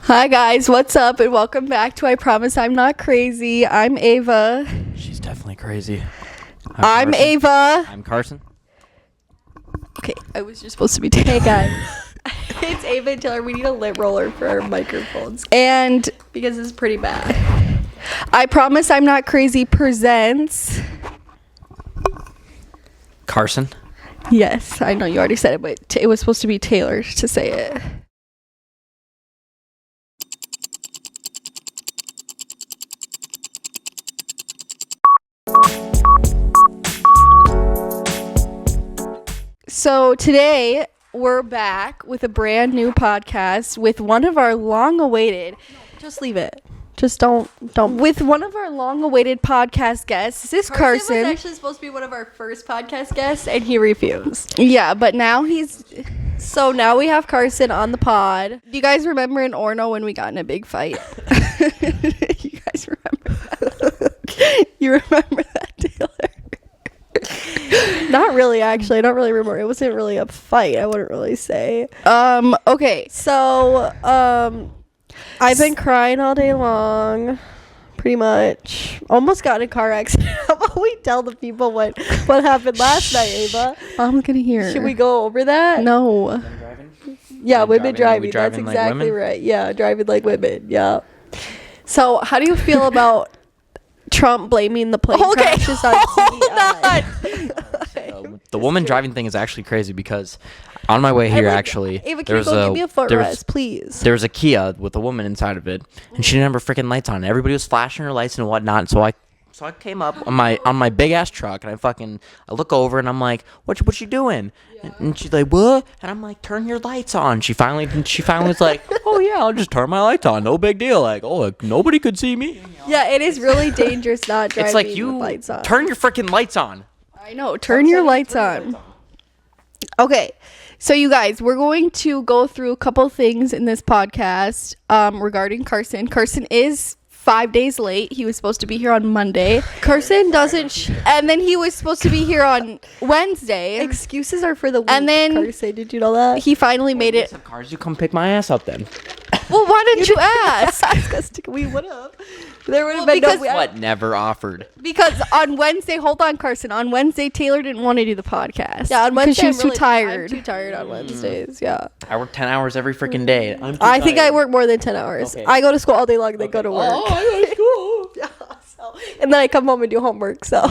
Hi guys, what's up and welcome back to I Promise I'm Not Crazy. I'm Ava. She's definitely crazy. I'm Ava. I'm Carson. Okay, I was just supposed to be hey guys. It's Ava and Taylor. We need a lip roller for our microphones. And because it's pretty bad. I Promise I'm Not Crazy presents Carson. Yes, I know you already said it, but it was supposed to be Taylor to say it. So today we're back with a brand new podcast with one of our long-awaited. Just leave it. Just don't. With one of our long-awaited podcast guests. This is Carson. Was actually supposed to be one of our first podcast guests, and he refused. Yeah, but now he's. So now we have Carson on the pod. Do you guys remember in Orno when we got in a big fight? You guys remember that? You remember that, Taylor? Not really, actually. I don't really remember. It wasn't really a fight, I wouldn't really say. Okay. So, I've been crying all day long, pretty much. Almost got in a car accident. How about we tell the people what happened last night, Ava? I'm gonna hear. Should we go over that? No. Yeah, women driving. That's driving like exactly women? right. Yeah, driving like women. Yeah. So, how do you feel about Trump blaming the plane crashes on CDI? The woman driving thing is actually crazy because on my way here, actually, Ava, can you go give me a footrest, please? There was a Kia with a woman inside of it, and she didn't have her freaking lights on. Everybody was flashing her lights and whatnot. So I came up on my big ass truck, and I look over and I'm like, what you doing? Yeah. And she's like, what? And I'm like, turn your lights on. She finally was like, oh yeah, I'll just turn my lights on. No big deal. Like, oh, like, nobody could see me. Yeah, it is really dangerous not driving it's like with you lights on. turn your freaking lights on. I know. Turn your lights on. Okay. So you guys, we're going to go through a couple things in this podcast regarding Carson. Carson is 5 days late. He was supposed to be here on Monday. Carson doesn't and then he was supposed to be here on Wednesday. Excuses are for the weak. And then Carson, did you know that? He finally made it. Some cars, you come pick my ass up then. Well, why didn't you ask? We would have. There would have Well, been because no. What? Never offered. Because on Wednesday, hold on, Carson. On Wednesday, Taylor didn't want to do the podcast. Yeah, on Wednesday she was too tired. I'm too tired on Wednesdays. Yeah. I work 10 hours every freaking day. I think I work more than 10 hours. Okay. I go to school all day long and then go to work. Oh, I go to school. Yeah, and then I come home and do homework. So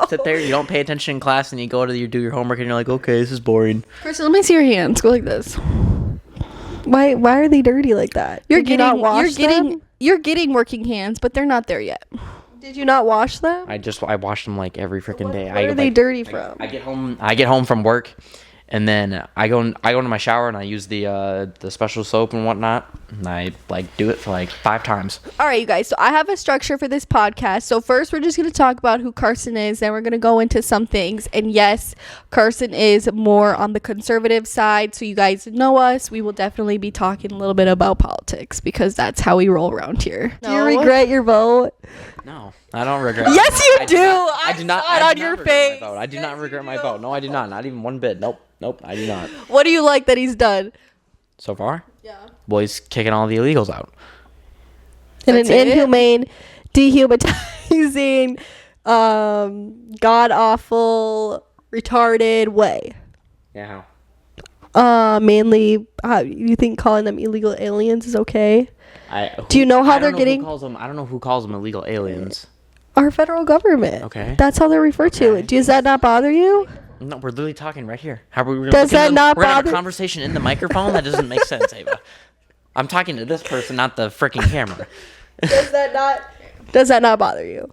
sit there, you don't pay attention in class, and you go to do your homework, and you're like, okay, this is boring. Carson, let me see your hands. Go like this. Why are they dirty like that? Did you not wash them? You're getting working hands, but they're not there yet. Did you not wash them? I wash them like every freaking day. Where are they dirty from? I get home from work, and then I go into my shower and I use the special soap and whatnot, and I do it for 5 times. All right, you guys. So I have a structure for this podcast. So first, we're just going to talk about who Carson is. Then we're going to go into some things. And yes, Carson is more on the conservative side. So you guys know us. We will definitely be talking a little bit about politics because that's how we roll around here. Do you regret your vote? No, I don't regret. Yes, you do. I do not. On your face. I do not regret my vote. No, I do not. Not even one bit. Nope, I do not. What do you like that he's done? So far? Yeah. Well, he's kicking all the illegals out. In an That's it? inhumane, dehumanizing, god-awful, retarded way. Yeah. Mainly, you think calling them illegal aliens is okay? Do you know how they're getting? I don't know who calls them illegal aliens. Our federal government. Okay. That's how they're referred to. Does that not bother you? No, we're literally talking right here. How are we? Does that not we're gonna have bother- a conversation in the microphone? That doesn't make sense, Ava. I'm talking to this person, not the freaking camera. Does that not bother you?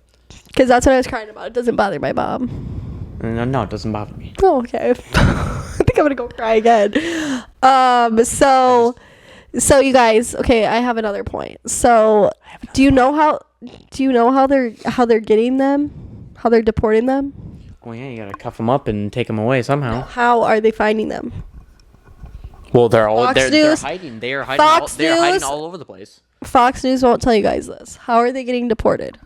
Because that's what I was crying about. It doesn't bother my mom. No, it doesn't bother me. Oh, okay. I think I'm gonna go cry again. So you guys, okay, I have another point. So, do you know how they're getting them? How they're deporting them? Well, yeah, you gotta cuff them up and take them away somehow. How are they finding them? Well, they're News, hiding. They're Fox hiding News. all over the place. Fox News won't tell you guys this. How are they getting deported?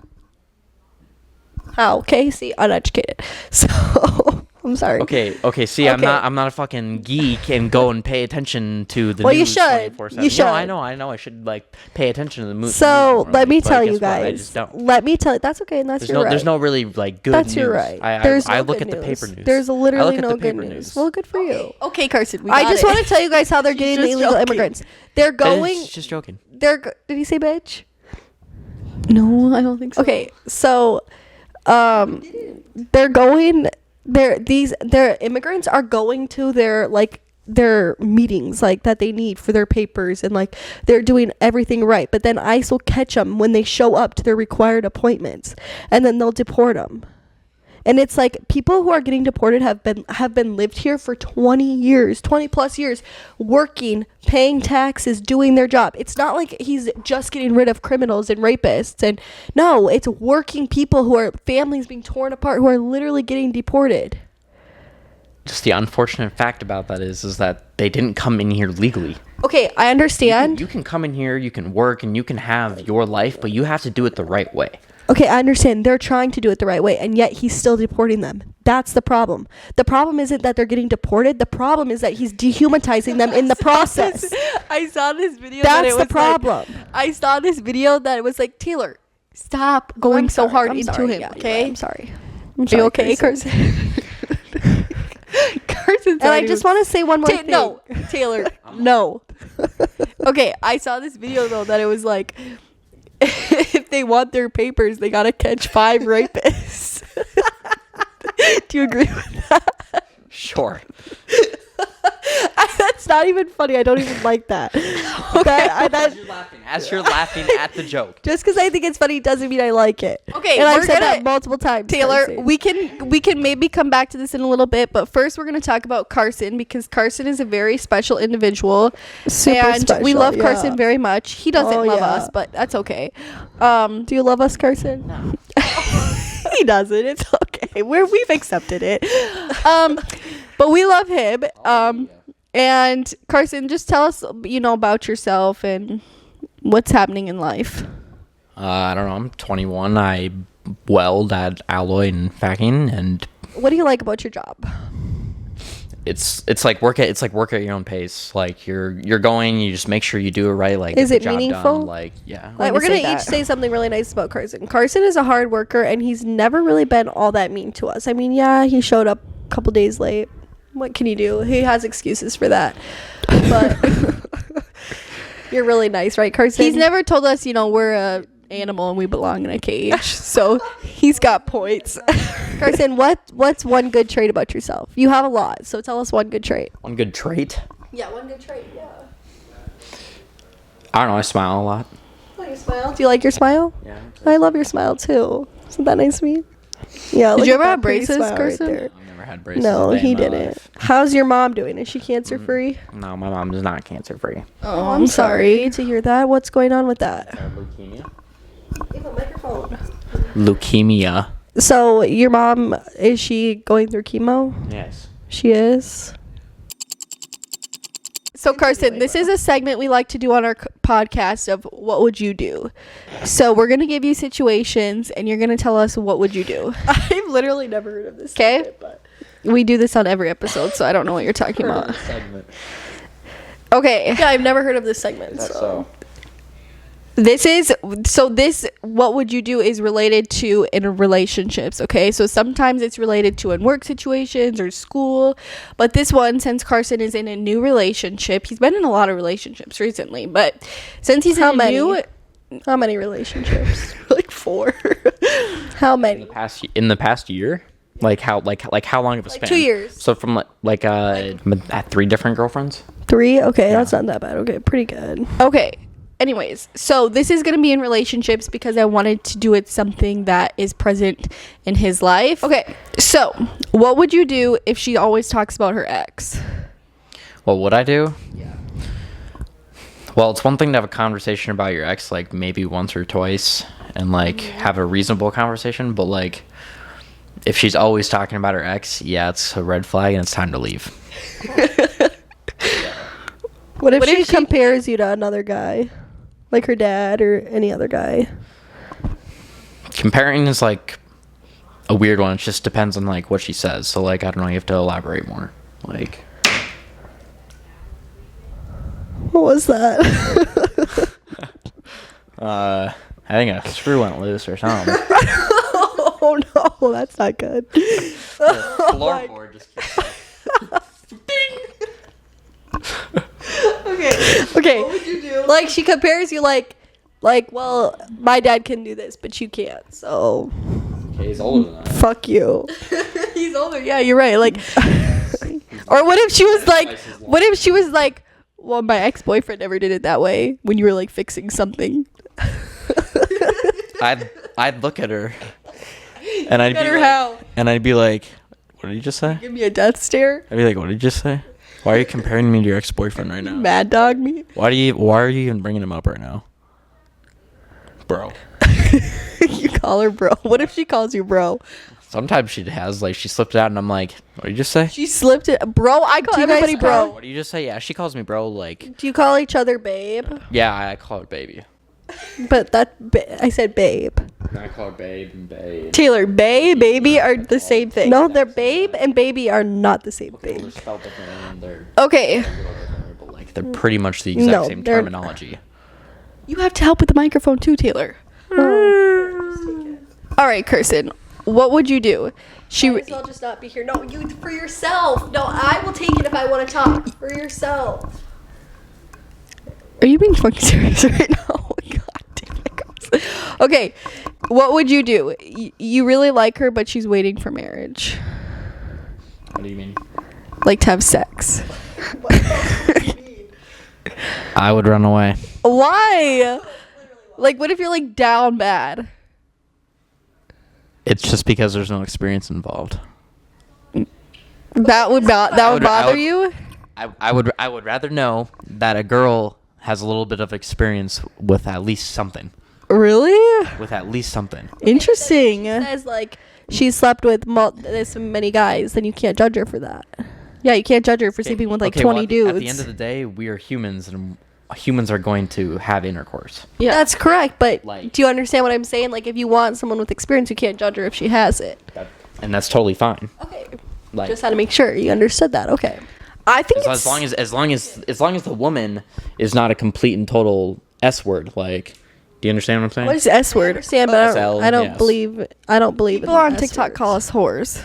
How? Okay, see, uneducated. So, I'm sorry. Okay. See, Okay. I'm not a fucking geek and go and pay attention to the Well, you news should. 24/7. You should. No, I know. I should like pay attention to the news. So let me tell you I guys. just don't. Let me tell you. That's okay, and that's your right. There's no really like good That's news. your right. I There's I no look good at the paper news. There's I literally look at no the good paper news. Well, good for you. Okay, Carson. We I got just it. want to tell you guys how they're She's getting the just illegal joking. immigrants. They're going. It's just joking. Did he say bitch? No, I don't think so. Okay, so they're going. Their immigrants are going to their meetings like that they need for their papers, and like they're doing everything right, but then ICE will catch them when they show up to their required appointments, and then they'll deport them. And it's like people who are getting deported have been lived here for 20 plus years, working, paying taxes, doing their job. It's not like he's just getting rid of criminals and rapists, and no, it's working people who are families being torn apart, who are literally getting deported. Just the unfortunate fact about that is that they didn't come in here legally. Okay, I understand. You can come in here, you can work, and you can have your life, but you have to do it the right way. Okay, I understand. They're trying to do it the right way, and yet he's still deporting them. That's the problem. The problem isn't that they're getting deported. The problem is that he's dehumanizing them in the process. I saw this video. That's the problem. I saw this video that it was like, Taylor, stop going so hard into him. Yeah, okay. I'm sorry. Are you okay, Carson? Carson's And I just want to say one more thing. No, Taylor, no. Okay, I saw this video though that it was like, if they want their papers, they gotta catch 5 rapists. Do you agree with that? Sure. That's not even funny. I don't even like that. As you're laughing at the joke. Just because I think it's funny doesn't mean I like it. Okay, and I've we're said gonna- that multiple times. Taylor, Carson. we can maybe come back to this in a little bit, but first we're gonna talk about Carson because Carson is a very special individual, Super and we special, love yeah. Carson very much. He doesn't Oh, love yeah. us, but that's okay. Do you love us, Carson? No. He doesn't. It's okay. We've accepted it. But we love him. And Carson, just tell us, about yourself and what's happening in life. I don't know. I'm 21. I weld at Alloy and Facking, and What do you like about your job? it's like work at your own pace. Like you're going, you just make sure you do it right. Like Is get it the job meaningful? done, like yeah. Like, we're gonna each say something really nice about Carson. Carson is a hard worker, and he's never really been all that mean to us. I mean, yeah, he showed up a couple days late. What can you do? He has excuses for that. But you're really nice, right, Carson? He's never told us, we're a animal and we belong in a cage. So he's got points. Carson, what's one good trait about yourself? You have a lot, so tell us one good trait. One good trait. Yeah, one good trait. Yeah. I don't know. I smile a lot. Oh, you smile. Do you like your smile? Yeah. I love your smile too. Isn't that nice of me? Yeah. Did look you at ever that have pretty braces, smile Carson? there. I've never had braces. No, a day he in my didn't. life. How's your mom doing? Is she cancer free? No, my mom is not cancer free. Oh, I'm sorry to hear that. What's going on with that? Leukemia. Give a microphone. Leukemia. So your mom, is she going through chemo? Yes. She is. So Carson, this is a segment we like to do on our podcast of what would you do. So we're going to give you situations and you're going to tell us what would you do. I've literally never heard of this. 'Kay. segment, but We do this on every episode, so I don't know what you're talking about. Segment. Okay. yeah, I've never heard of this segment. So. This what would you do is related to in relationships, okay? So sometimes it's related to in work situations or school, but this one, since Carson is in a new relationship, he's been in a lot of relationships recently, but since he's How in many? a new, How many relationships? like 4. How many? In the past year? Like how long of a span? 2 years. So from at 3 different girlfriends? 3? Okay, that's not that bad. Okay, pretty good. Okay. Anyways, so this is going to be in relationships because I wanted to do it something that is present in his life. Okay. So, what would you do if she always talks about her ex? What would I do? Yeah. Well, it's one thing to have a conversation about your ex, like maybe once or twice, and like have a reasonable conversation. But like, if she's always talking about her ex, yeah, it's a red flag, and it's time to leave. What if What she if she- compares you to another guy? Like her dad or any other guy? Comparing is like, a weird one. It just depends on like what she says. So like I don't know. You have to elaborate more. Like What was that? I think a screw went loose or something. Oh no, that's not good. Floorboard just keeps Okay. What would you do? Like she compares you like, well, my dad can do this, but you can't. So Okay, he's older than I am. fuck you. He's older. Yeah, you're right. Like, or what if she was like, well, my ex-boyfriend never did it that way when you were like fixing something. I'd look at her, and I'd Look at be her like, how? and I'd be like, what did you just say? Give me a death stare. I'd be like, what did you just say? Why are you comparing me to your ex-boyfriend right now? Mad dog me. Why are you even bringing him up right now, bro? You call her bro. What if she calls you bro? Sometimes she has like she slipped it out, and I'm like, what did you just say? She slipped it. Bro, I call everybody bro. What do you just say? Yeah, she calls me bro. Like, Do you call each other babe? yeah, I call her baby. But I said babe. I call her babe and babe. Taylor, baby are the same thing. No, they're babe and baby are not the same They're thing. spelled differently, and they're Okay. but like they're pretty much the exact No, same they're- terminology. You have to help with the microphone too, Taylor. All right, Kirsten. What would you do? I'll just not be here. No, you for yourself. No, I will take it if I want to talk. For yourself. Are you being fucking serious right now? Oh my God damn it, girls. Okay, what would you do? You really like her, but she's waiting for marriage. What do you mean? Like to have sex. I would run away. Why? Like, what if you're like down bad? It's just because there's no experience involved. That would bother you? I would rather know that a girl has a little bit of experience with at least something. Really? With at least something. Interesting. Says like she slept with this many guys, then you can't judge her for that. Yeah, you can't judge her for sleeping with like 20 dudes. At the end of the day, we are humans, and humans are going to have intercourse. Yeah. That's correct, but Like- do you understand what I'm saying? Like if you want someone with experience, you can't judge her if she has it. And that's totally fine. Okay. Like Just had to make sure you understood that. Okay. I think as long as the woman is not a complete and total S word, like, do you understand what I'm saying? what is S I word? understand, but SL, I don't yes. believe People in on S TikTok words. call us whores.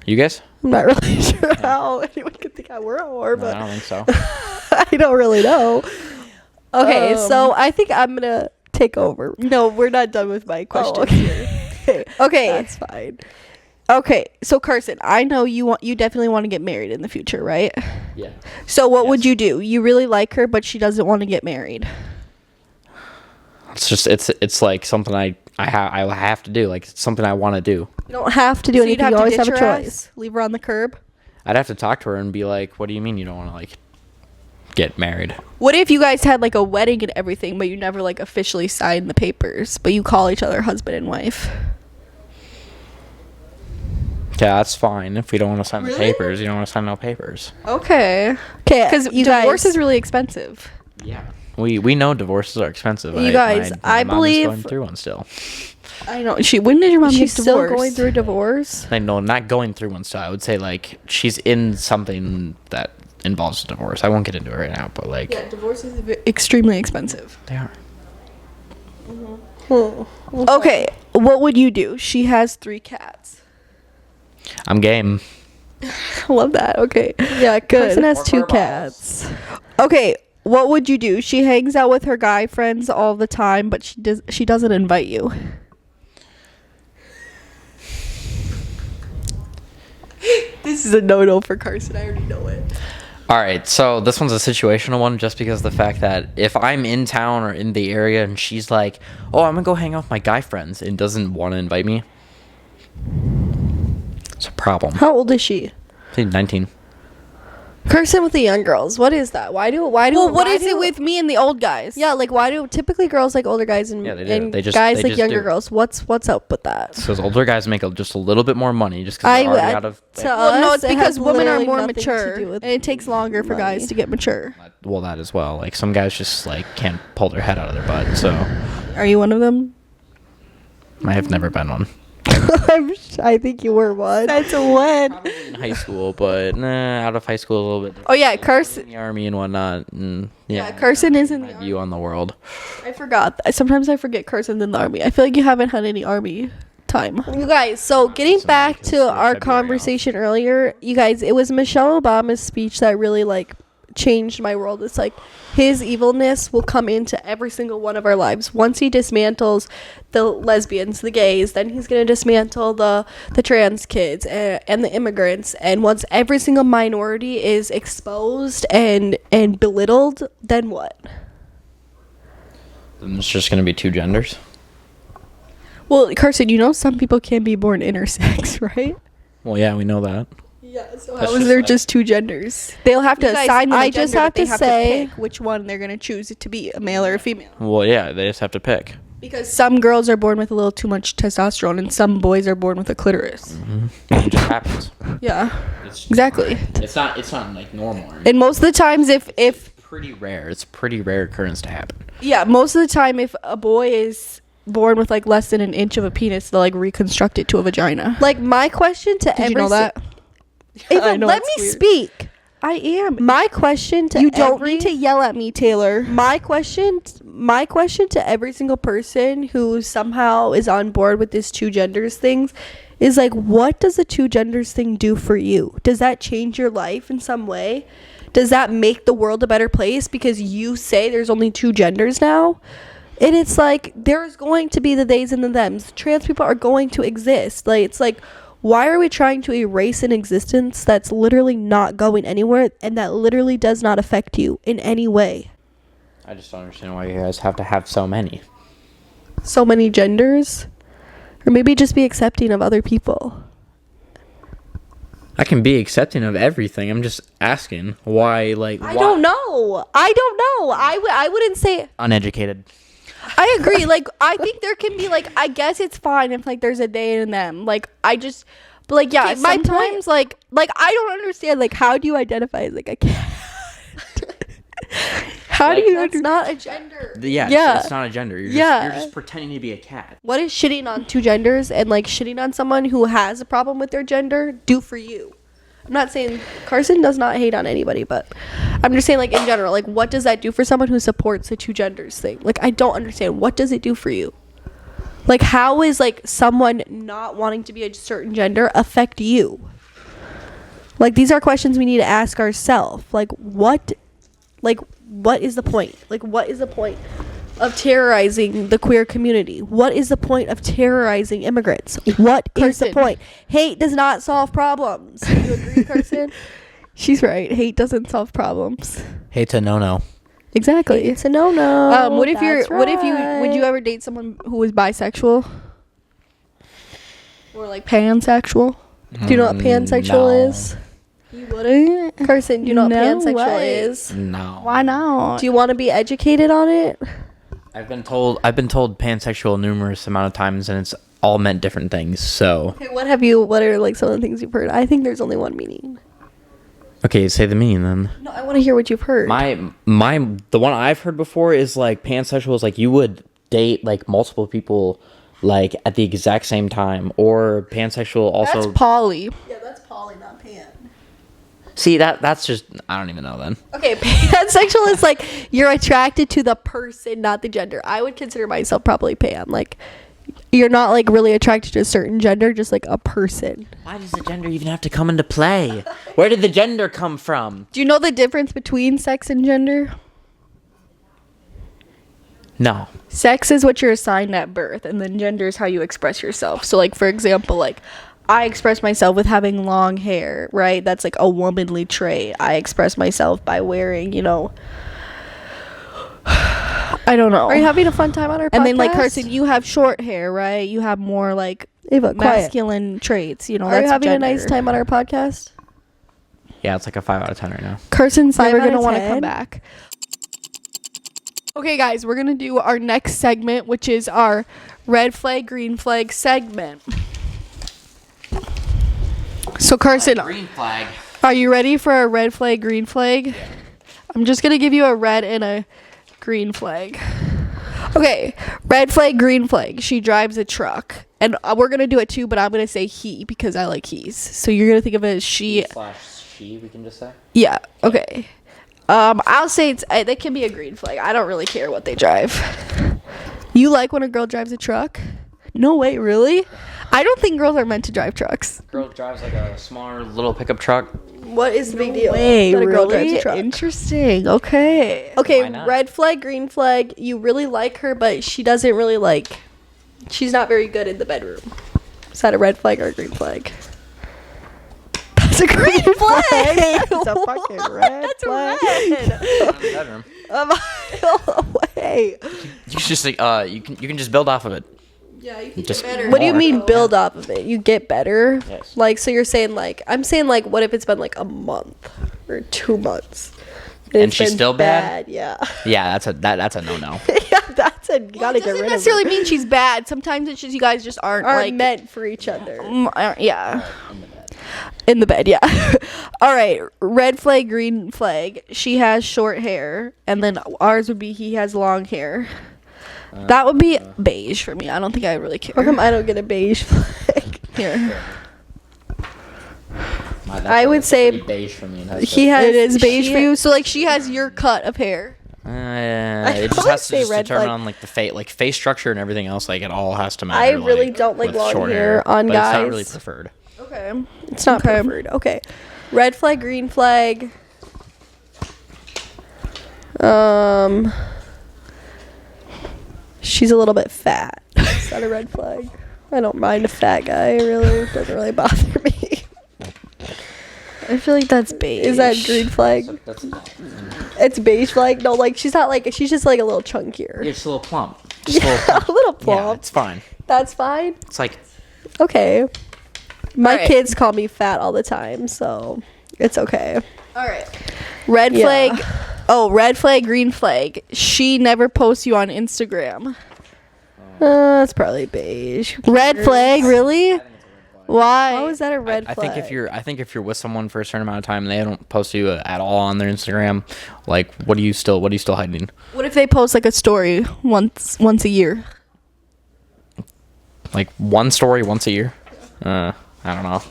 You guys? I'm not really sure how anyone could think I were a whore, No, I but don't think so. I don't really know. Okay, so I think I'm gonna take over. No, we're not done with my questions. Okay. Okay. That's fine. Okay, so Carson, I know you definitely want to get married in the future, right? Yeah. So what would Yes. you do? You really like her, but she doesn't want to get married. It's just it's like something I have to do. Like it's something I want to do. You don't have to do So you'd anything. You to always have ditch a her choice. ass, leave her on the curb. I'd have to talk to her and be like, "What do you mean you don't want to like get married?" What if you guys had like a wedding and everything, but you never like officially signed the papers, but you call each other husband and wife? Yeah, that's fine. If we don't want to sign the papers, you don't want to sign no papers. Okay. Okay, Because you divorce guys. is really expensive. Yeah. We know divorces are expensive. You guys, my I mom is believe- going through one still. I know. When did your mom She's get still divorced? going through a divorce. I know, not going through one still. I would say like she's in something that involves a divorce. I won't get into it right now, but like divorce is extremely expensive. they are. Okay, what would you do? She has 3 cats. I'm game. I love that. Okay. Yeah, Carson has Or 2 balls. cats. Okay, what would you do? She hangs out with her guy friends all the time, but she doesn't invite you. This is a no-no for Carson. I already know it. All right, so this one's a situational one just because of the fact that if I'm in town or in the area and she's like, "Oh, I'm gonna go hang out with my guy friends," and doesn't want to invite me, it's a problem. How old is she? I think 19. Carson with the young girls. What is that? Why do? Well, what why is do- it with me and the old guys? Yeah, like why do typically girls like older guys and, Yeah, they do. and They just- guys they like just younger do. girls? What's up with that? Because older guys make just a little bit more money just because they're already out of. Well, no, us, it's it because has women are literally more nothing to mature, do with and it takes longer for guys money. to get mature. Well, that as well. Like some guys just like can't pull their head out of their butt. So Are you one of them? I have never been one. I think you were one. That's a win. Probably in high school, but out of high school a little bit different. Oh yeah, Carson. In the army and whatnot. And, Yeah, Carson is in the my army. view on the world. I forgot. Sometimes I forget Carson's in the army. I feel like you haven't had any army time. You guys, so getting So back because to of our February conversation earlier, you guys, it was Michelle Obama's speech that really like changed my world. It's like his evilness will come into every single one of our lives. Once he dismantles the lesbians, the gays, then he's going to dismantle the trans kids and the immigrants. And once every single minority is exposed and belittled, then what? Then it's just going to be two genders. Well, Carson, you know some people can be born intersex, right? Well, yeah, we know that. Yeah, so That's how is just there like- just two genders? They'll have to You guys, assign them a I just gender, have but they to say- pick which one they're going to choose it to be, a male or a female. Well, yeah, they just have to pick. Because some girls are born with a little too much testosterone and some boys are born with a clitoris. It just happens. Yeah, It's exactly. It's not like normal. And most of the times if Pretty rare. It's a pretty rare occurrence to happen. yeah, most of the time if a boy is born with like less than an inch of a penis, they'll like reconstruct it to a vagina. Like my question to Did every you know that? Ava, I know let it's me weird. speak. I am. My question to You don't every- need to yell at me, Taylor. My question to every single person who somehow is on board with this two genders things is like, what does the two genders thing do for you? Does that change your life in some way? Does that make the world a better place because you say there's only two genders now? And it's like, there's going to be the theys and the thems. Trans people are going to exist. Like, it's like, why are we trying to erase an existence that's literally not going anywhere and that literally does not affect you in any way? I just don't understand why you guys have to have so many. So many genders? Or maybe just be accepting of other people. I can be accepting of everything. I'm just asking why, like, I don't know. I wouldn't say. Uneducated. I agree. Like, I think there can be, like, I guess it's fine if, like, there's a they and them. Like, I just, but, like, yeah, Okay, my sometimes, like, I don't understand, like, how do you identify as, like, a cat? How do Like, you That's under- not a gender. Yeah, Yeah. It's not a gender. You're Yeah. you're just pretending to be a cat. What is shitting on two genders and, like, shitting on someone who has a problem with their gender do for you? I'm not saying Carson does not hate on anybody, but I'm just saying, like, in general, like, what does that do for someone who supports the two genders thing? Like, I don't understand. What does it do for you? Like, how is, like, someone not wanting to be a certain gender affect you? Like, these are questions we need to ask ourselves. Like, what is the point? Like, what is the point of terrorizing the queer community? What is the point of terrorizing immigrants? What is the Carson. point? Hate does not solve problems. Do you agree, Carson? She's right. Hate doesn't solve problems. Hate's a no-no. Exactly. It's a no-no. What if That's would you right. ever date someone who was bisexual? Or, like, pansexual? Do you know what pansexual No. is? You wouldn't? Carson, do you know what No pansexual way. is? No. Why not? Do you want to be educated on it? I've been told pansexual numerous amount of times, and it's all meant different things. So, Okay, what are, like, some of the things you've heard? I think there's only one meaning. okay, say the meaning then. No, I want to hear what you've heard. The one I've heard before is like pansexual is like you would date like multiple people like at the exact same time, or pansexual also. That's poly. Yeah, that's poly, not pan. See that's just I don't even know then. Okay, pansexual is like you're attracted to the person, not the gender. I would consider myself probably pan. Like, you're not like really attracted to a certain gender, just like a person. Why does the gender even have to come into play? Where did the gender come from? Do you know the difference between sex and gender? No. Sex is what you're assigned at birth, and then gender is how you express yourself. So, like, for example, like, I express myself with having long hair, right? That's like a womanly trait. I express myself by wearing, you know, I don't know. Are you having a fun time on our podcast? And then, like, Carson, you have short hair, right? You have more, like, Ava, quiet. masculine traits, you know. Are That's you having gender. a nice time on our podcast? Yeah, it's like a 5 out of 10 right now. Carson's 5 never out going to of want to 10? come back. Okay, guys, we're going to do our next segment, which is our red flag, green flag segment. So, Carson, Green flag. are you ready for a red flag, green flag? I'm just going to give you a red and a green flag. Okay, red flag, green flag. She drives a truck. and we're gonna do it too, but I'm gonna say he because I like he's. So you're gonna think of it as she. She, we can just say. Yeah. Okay. I'll say that can be a green flag. I don't really care what they drive. You like when a girl drives a truck? No way, really? I don't think girls are meant to drive trucks. Girl drives like a smaller little pickup truck. What is the big deal? Way, that a girl really? drives a truck? Interesting. Okay. Okay, Why not? red flag, green flag. You really like her, but she doesn't really like. She's not very good in the bedroom. Is that a red flag or a green flag? That's a green flag. It's a fucking red That's flag. Bedroom. A mile away. You should just like you can just build off of it. Yeah, you can Just get better. What do you More. mean build off of it? You get better? Yes. Like, so you're saying like, I'm saying like, what if it's been like a month or 2 months? And it's she's been still bad? Yeah. Yeah, that's a no. Yeah, that's a, you gotta It get doesn't rid necessarily of mean she's bad. Sometimes it's just you guys just aren't Aren't like meant for each other. yeah. In the bed, yeah. All right, red flag, green flag. She has short hair, and then ours would be he has long hair. That would be beige for me. I don't think I really How care. come I don't get a beige flag? Here, I would say beige for me. he has. it is beige she- for you. So like she has your cut of hair. It just would has to say just red determine flag. on like the face structure and everything else. Like it all has to matter. I really don't like with long short hair on but guys. It's not really preferred. Okay. It's not Okay. preferred. Okay. Red flag, green flag. She's a little bit fat. Is that a red flag? I don't mind a fat guy. Really, it doesn't really bother me. I feel like that's beige. Is that green flag? It's beige flag. No, like she's not like she's just like a little chunkier. It's a little plump. Just a little Yeah, plump. a little Yeah, plump. it's fine. That's fine. It's like Okay. My Alright. kids call me fat all the time, so it's okay. All right. Red Yeah. flag. Oh, red flag, green flag. She never posts you on Instagram. That's probably beige. Red flag, really? Why? How is that a red I flag? think if you're with someone for a certain amount of time and they don't post you at all on their Instagram, like what are you still hiding? What if they post like a story once a year? Like one story once a year? I don't know.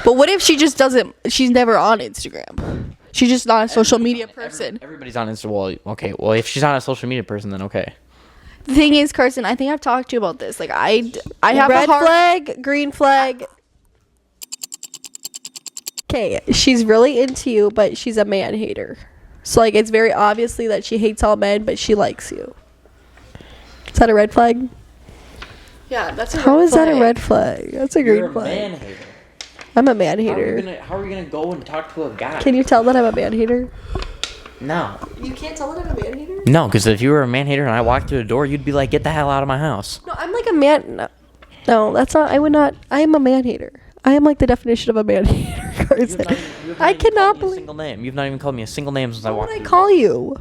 But what if she just doesn't? She's never on Instagram. She's just not a social media person. Everybody's on Insta. Well, okay. Well, if she's not a social media person, then okay. The thing is, Carson, I think I've talked to you about this. Like I have red a hard. flag, green flag. Okay, she's really into you, but she's a man hater. So like, it's very obviously that she hates all men, but she likes you. Is that a red flag? Yeah, that's a How is that a red flag? That's a green flag. hater. I'm a man hater. How are you gonna go and talk to a guy? Can you tell that I'm a man hater? No. You can't tell that I'm a man hater? No, because if you were a man hater and I walked through the door, you'd be like, "Get the hell out of my house." No, I'm like a man. No, that's not. I would not. I am a man hater. I am like the definition of a man hater. Carson. I cannot a believe. single name. You've not even called me a single name since I What walked. would I through the call door. you?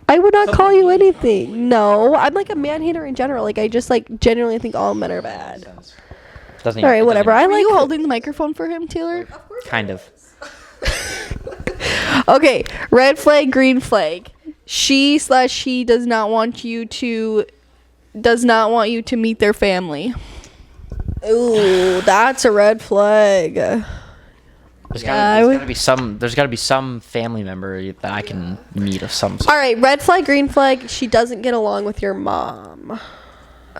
I would not call you anything. No, I'm like a man hater in general. Like I just like genuinely think all men are bad. Doesn't All even- right, it whatever. doesn't I Are like you holding the microphone for him, Taylor? even- kind of. Okay, red flag, green flag. She/he does not want you to meet their family. Ooh, that's a red flag. There's Yeah, gotta be some family member that I can meet of some sort. All right, red flag, green flag. She doesn't get along with your mom.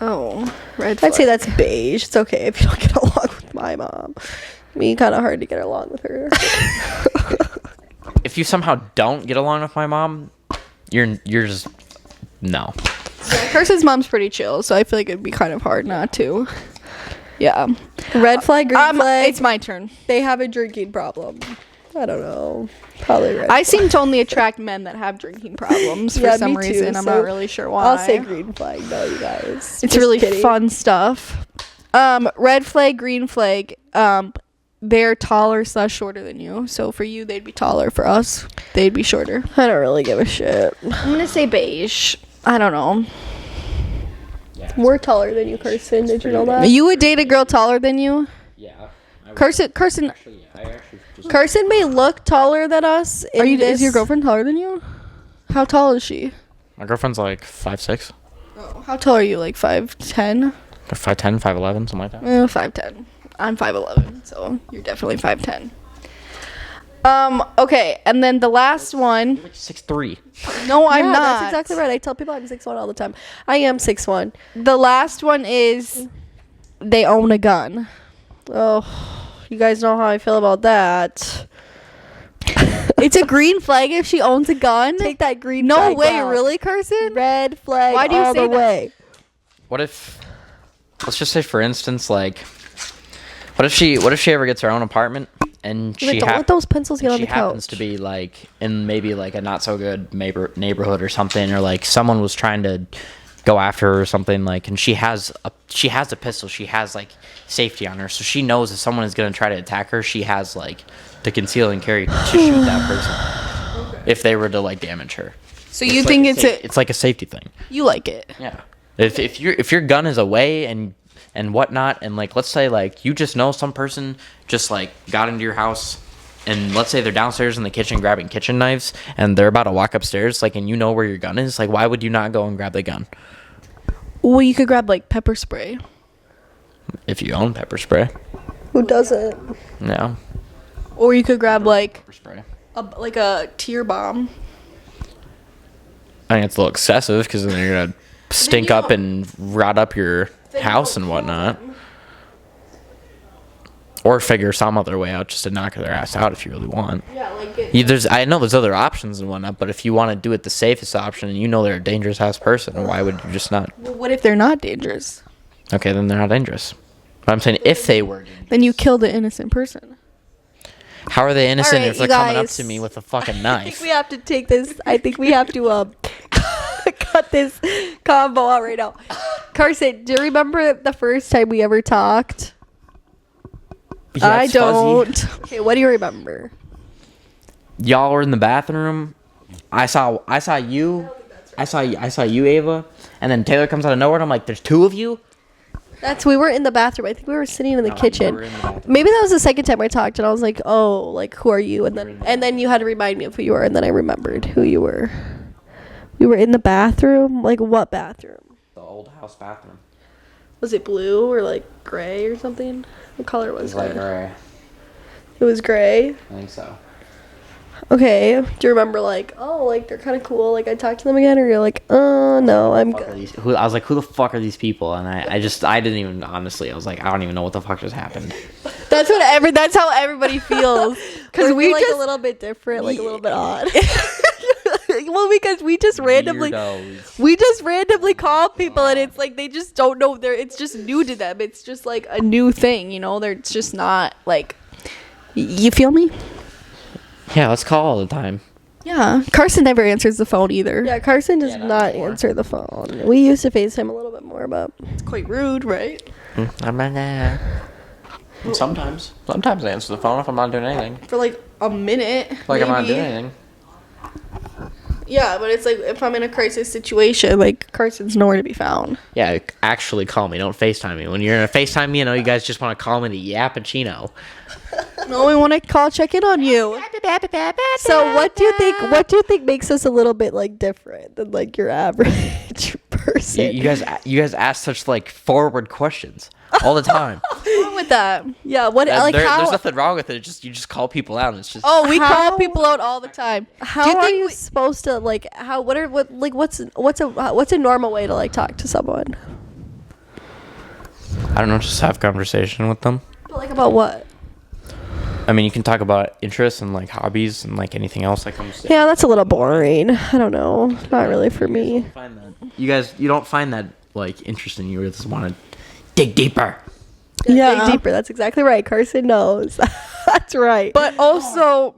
Oh, red flag. I'd say that's beige. It's okay if you don't get along with my mom. I mean, kind of hard to get along with her. If you somehow don't get along with my mom, you're just no. Carson's mom's pretty chill, so I feel like it'd be kind of hard not to. Yeah. Red flag, green flag. It's my turn. They have a drinking problem. I don't know. Probably red. I seem to only attract men that have drinking problems for Yeah, some me too, reson. I'm so not really sure why. I'll say green flag. No, you guys. It's Just really kidding. fun stuff. Red flag, green flag. They're taller/shorter than you. So for you, they'd be taller. For us, they'd be shorter. I don't really give a shit. I'm gonna say beige. I don't know. We're taller than you, Carson. Did you know that? You would date a girl taller than you? Yeah. Carson, Carson may look taller than us. are you? This, Is your girlfriend taller than you? How tall is she? My girlfriend's like 5'6". How tall are you? Like 5'10"? 5'10", 5'11", something like that. 5'10". I'm 5'11", so you're definitely 5'10". Okay, and then the last one. You're like 6'3". No, I'm Yeah, not. That's exactly right. I tell people I'm 6'1" all the time. I am 6'1". The last one is they own a gun. Oh, you guys know how I feel about that. It's a green flag if she owns a gun. Take that green No flag way, down. really, Carson? Red flag Why do you all say the that? way. What if, let's just say for instance, like, what if she ever gets her own apartment and Like, she don't let those pencils get on she the couch. happens to be like in maybe like a not so good neighborhood or something, or like someone was trying to go after her or something, like, and she has a pistol, she has like safety on her, so she knows if someone is going to try to attack her, she has like the conceal and carry to shoot that person if they were to like damage her. So you think It's like a safety thing. you like it? Yeah. If your gun is away and whatnot, and like let's say like you just know some person just like got into your house, and let's say they're downstairs in the kitchen grabbing kitchen knives, and they're about to walk upstairs, like, and you know where your gun is, like, why would you not go and grab the gun? Well, you could grab like pepper spray. If you own pepper spray. Who doesn't? Yeah. Or you could grab like Pepper spray. a tear bomb. I think it's a little excessive because then you're gonna stink you up don't- and rot up your house and whatnot. Or figure some other way out just to knock their ass out if you really want. Yeah, like I know there's other options and whatnot, but if you want to do it the safest option and you know they're a dangerous ass person, why would you just not? Well, what if they're not dangerous? Okay, then they're not dangerous. But I'm saying if they were dangerous. Then you killed an innocent person. How are they innocent Alright, if they're you coming up guys. to me with a fucking I knife? think we have to take this. I think we have to cut this combo out right now. Carson, do you remember the first time we ever talked? Yeah, I it's fuzzy. don't. Okay, what do you remember? Y'all were in the bathroom. I saw you, Ava, and then Taylor comes out of nowhere and I'm like, there's two of you? We were in the bathroom. I think we were sitting in the No, we kitchen. were in the bathroom. Maybe that was the second time I talked, and I was like, "Oh, like who are you?" And then you had to remind me of who you were, and then I remembered who you were. We were in the bathroom. Like what bathroom? The old house bathroom. Was it blue or like gray or something? What color was It's like it? gray. It was gray. I think so. Okay. Do you remember like, oh, like they're kind of cool? Like I talked to them again, or you're like, oh no, I'm Fuck are good. these- I was like, who the fuck are these people? And I didn't even, honestly, I was like, I don't even know what the fuck just happened. That's how everybody feels. Because Because we like just a little bit different, like a little bit odd. Well, because we just randomly. Weirdos. We just randomly call people, and it's like they just don't know. It's just new to them. It's just like a new thing, you know? They're just not like. You feel me? Yeah, let's call all the time. Yeah. Carson never answers the phone either. yeah. Carson does Yeah, not not anymore. answer the phone. We used to FaceTime a little bit more, but It's quite rude, right? Sometimes I answer the phone if I'm not doing anything. For like a minute. Like I'm not maybe. doing anything. Yeah, but it's like if I'm in a crisis situation, like Carson's nowhere to be found. Yeah, actually call me. Don't FaceTime me. When you're gonna FaceTime me, you guys just want to call me the Yappuccino. No, we want to call check in on you. so what do you think? What do you think makes us a little bit like different than like your average person? You guys ask such like forward questions all the time. What's wrong with that? Yeah. What like how? There's nothing wrong with it. You just call people out. And it's just Oh, we How- call people out all the time. How Do you are think you we- supposed to like? How? What's a normal way to like talk to someone? I don't know. Just have conversation with them. But like about what? I mean, you can talk about interests and like hobbies and like anything else that comes. Yeah, that's a little boring. I don't know. Not really for me. You don't find that like interesting. You just want to dig deeper. Yeah. Dig deeper. That's exactly right. Carson knows. That's right. But also,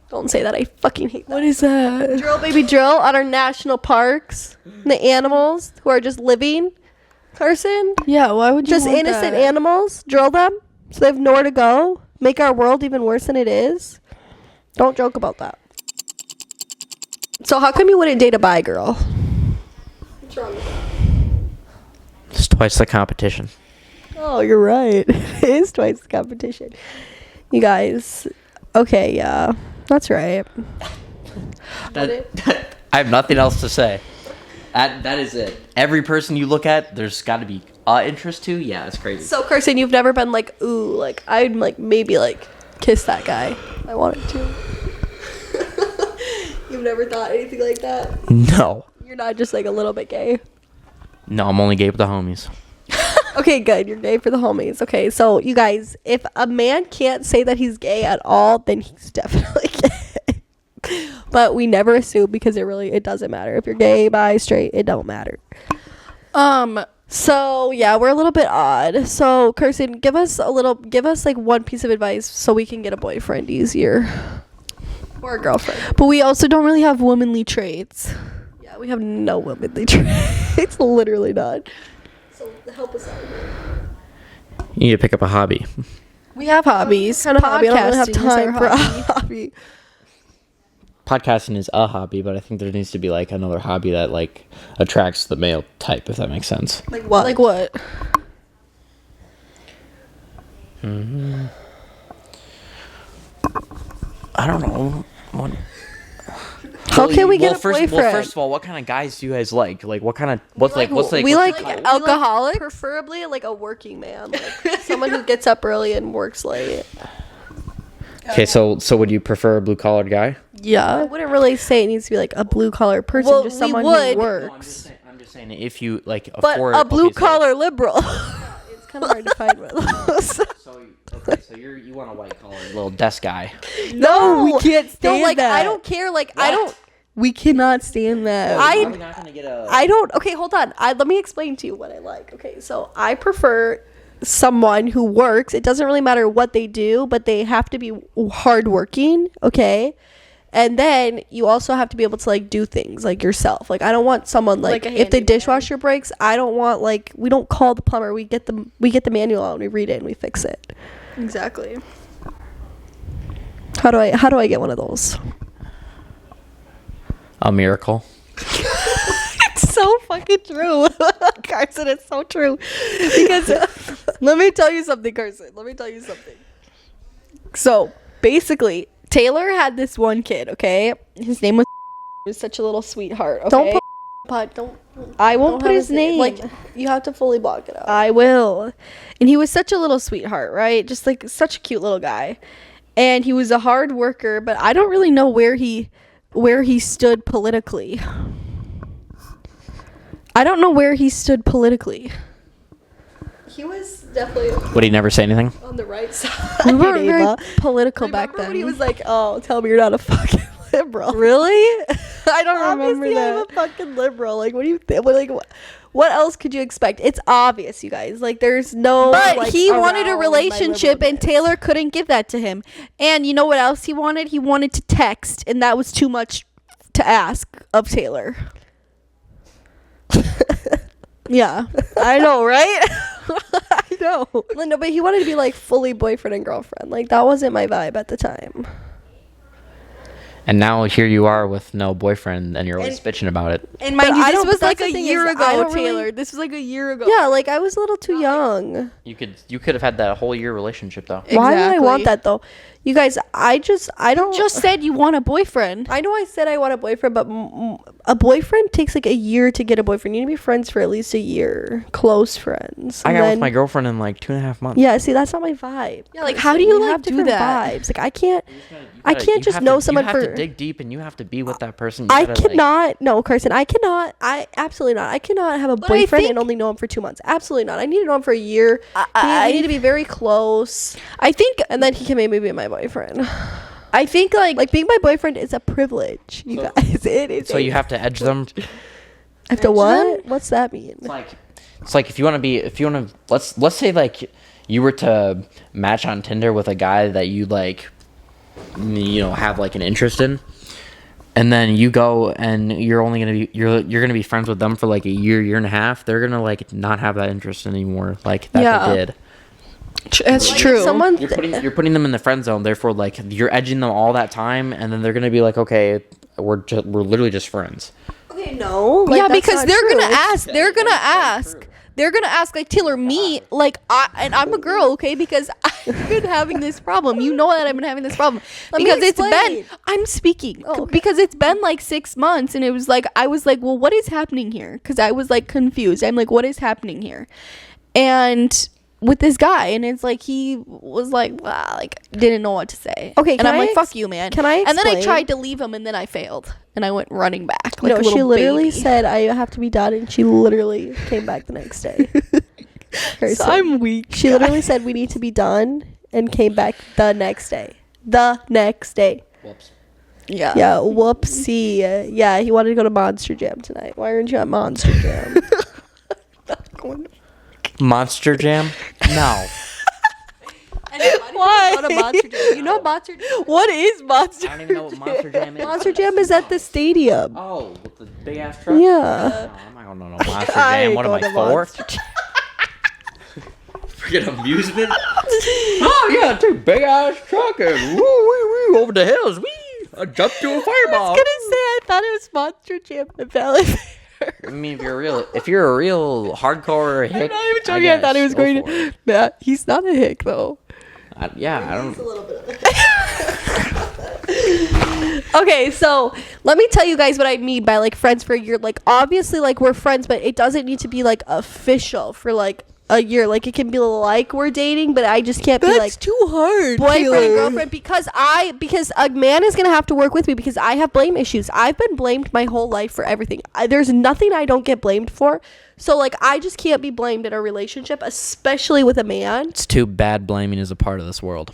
Don't say that. I fucking hate that. what is that? Drill, baby, drill on our national parks. The animals who are just living. Carson, Yeah, why would you just want innocent that? animals. Drill them so they have nowhere to go. Make our world even worse than it is. Don't joke about that. So how come you wouldn't date a bi girl? What's wrong with that? It's twice the competition. Oh, you're right. It is twice the competition. You guys. Okay, yeah. That's right. I have nothing else to say. That is it. Every person you look at, there's got to be interest to. Yeah, it's crazy. So Carson, you've never been like, ooh, like I'd like maybe like kiss that guy. I wanted to. You've never thought anything like that? No. You're not just like a little bit gay. No, I'm only gay with the homies. Okay, good. You're gay for the homies. Okay, so you guys, if a man can't say that he's gay at all, then he's definitely gay. But we never assume because it doesn't matter. If you're gay, bi, straight, it don't matter. So yeah, we're a little bit odd. So Carson, give us like one piece of advice so we can get a boyfriend easier. Or a girlfriend. But we also don't really have womanly traits. Yeah, we have no womanly traits. Literally none. So help us out here. You need to pick up a hobby. We have hobbies. Kind of hobby. I don't really have Podcasting is time our for a hobby. hobby. Podcasting is a hobby, but I think there needs to be like another hobby that like attracts the male type, if that makes sense. Like what? Like what? I don't know. What? How can we get a first, boyfriend? Well, first of all, what kind of guys do you guys like? Like, what kind of what's like we like alcoholics. Preferably like a working man, like someone who gets up early and works late. Okay, so would you prefer a blue collared guy? I Yeah. wouldn't really say it needs to be like a blue collar person, Well, just we someone would. who works. I'm just saying if you like But afford a blue okay, so- collar liberal. It's kind of hard to find one of those. So you want a white collar little desk guy. No, we can't stand like that. I don't care. Like I don't. We cannot stand that. You're not gonna get a. I don't. Okay, hold on. Let me explain to you what I like. Okay, so I prefer someone who works. It doesn't really matter what they do, but they have to be hardworking. Okay, and then you also have to be able to like do things like yourself. Like I don't want someone like, Like a if the handyman. dishwasher breaks, I don't want like we don't call the plumber. We get the manual out and we read it and we fix it. Exactly. How do I get one of those? A miracle. It's so fucking true. Carson, it's so true. Because let me tell you something, Carson. Let me tell you something. So basically, Taylor had this one kid, okay? His name was such a little sweetheart, okay? Don't put don't. I won't don't put have his name. Like You have to fully block it out. I will. And he was such a little sweetheart, right? Just like such a cute little guy. And he was a hard worker, but I don't really know where he stood politically. I don't know where he stood politically. He was definitely Would he never say anything? on the right side. we weren't very Ava. political back Remember then. when he was like, "Oh, tell me you're not a fucking liberal." really? I don't remember Obviously, I'm that. a fucking liberal. Like, what do you think? What else could you expect? It's obvious, you guys. Like, there's no. But like, he wanted a around my relationship, and liberalness. Taylor couldn't give that to him. And you know what else he wanted? He wanted to text, and that was too much to ask of Taylor. Yeah, I know, right? I know. No, but he wanted to be like fully boyfriend and girlfriend. Like, that wasn't my vibe at the time. And now here you are with no boyfriend, and you're always bitching about it. And mind But you, I this don't- was but like that's a the thing year is, I ago, don't really- Taylor. This was like a year ago. Yeah, like I was a little too young. You could have had that whole year relationship though. Why would I want Exactly. that though? You guys, I don't Just said you want a boyfriend. I know I said I want a boyfriend, but a boyfriend takes like a year to get a boyfriend. You need to be friends for at least a year, close friends. I And got with then- my girlfriend in like 2.5 months. Yeah, see, that's not my vibe. Yeah, like, how do you, like, have do different that? Vibes. Like I can't You just have know to- someone You have for. to dig deep, and you have to be with that person. You I gotta, like- cannot. No, Carson, I cannot. I absolutely not. I cannot have a But I boyfriend think- and only know him for 2 months. Absolutely not. I need to know him for a year. I we need to be very close, I think and then he can maybe be my boyfriend. I think Like being my boyfriend is a privilege, you So- guys. It is. So you have to edge them. I have to edge what? them? What's that mean? It's like if you want to let's say like you were to match on Tinder with a guy that you like, have like an interest in, and then you go and you're gonna be friends with them for like a year and a half. They're gonna like not have that interest anymore, like that Yeah. they did. that's Like, true. Someone. You're putting them in the friend zone. Therefore, like you're edging them all that time, and then they're gonna be like, okay, we're literally just friends. Okay, no. Like, yeah, that's because not they're true. gonna ask. They're gonna That is ask. they're gonna ask like Taylor me like I'm a girl, okay, because I've been having this problem. You know that I've been having this problem Let me because it's explain. been I'm speaking okay. because it's been like 6 months and it was like I was like, well, what is happening here? Because I was like confused. I'm like, what is happening here? And with this guy, and it's like he was like, wow, like didn't know what to say. Okay, and can I'm I like, ex- fuck you, man. can I And then I explain? tried to leave him, and then I failed, and I went running back. Like No, a she little literally baby. said I have to be done, and she literally came back the next day. So Person. I'm weak. She literally said we need to be done and came back the next day. The next day. Whoops. Yeah. Yeah, whoopsie. Yeah, he wanted to go to Monster Jam tonight. Why aren't you at Monster Jam? Monster Jam? No. Why? Go to Monster Jam. You know Monster Jam? What is Monster? I don't even know what Monster Jam is. Monster Jam is at the stadium. Oh, with the big ass truck? Yeah. Oh, I'm not gonna know Monster I Jam. What am go I, to 4? Monster Jam. Freaking amusement? Oh, yeah, two big ass truck and woo, woo, woo, over the hills. Wee! I jumped to a I fireball. was gonna say I thought it was Monster Jam in Valley Fair. I mean, if you're a real hardcore hick, I'm not even joking. I thought he was going to. Yeah, he's not a hick though. I don't. Okay, so let me tell you guys what I mean by like friends for a year. Like obviously like we're friends, but it doesn't need to be like official for like a year. Like it can be like we're dating, but I just can't be like too hard. boyfriend and girlfriend because a man is gonna have to work with me because I have blame issues. I've been blamed my whole life for everything. There's nothing I don't get blamed for. So like I just can't be blamed in a relationship, especially with a man. It's too bad blaming is a part of this world.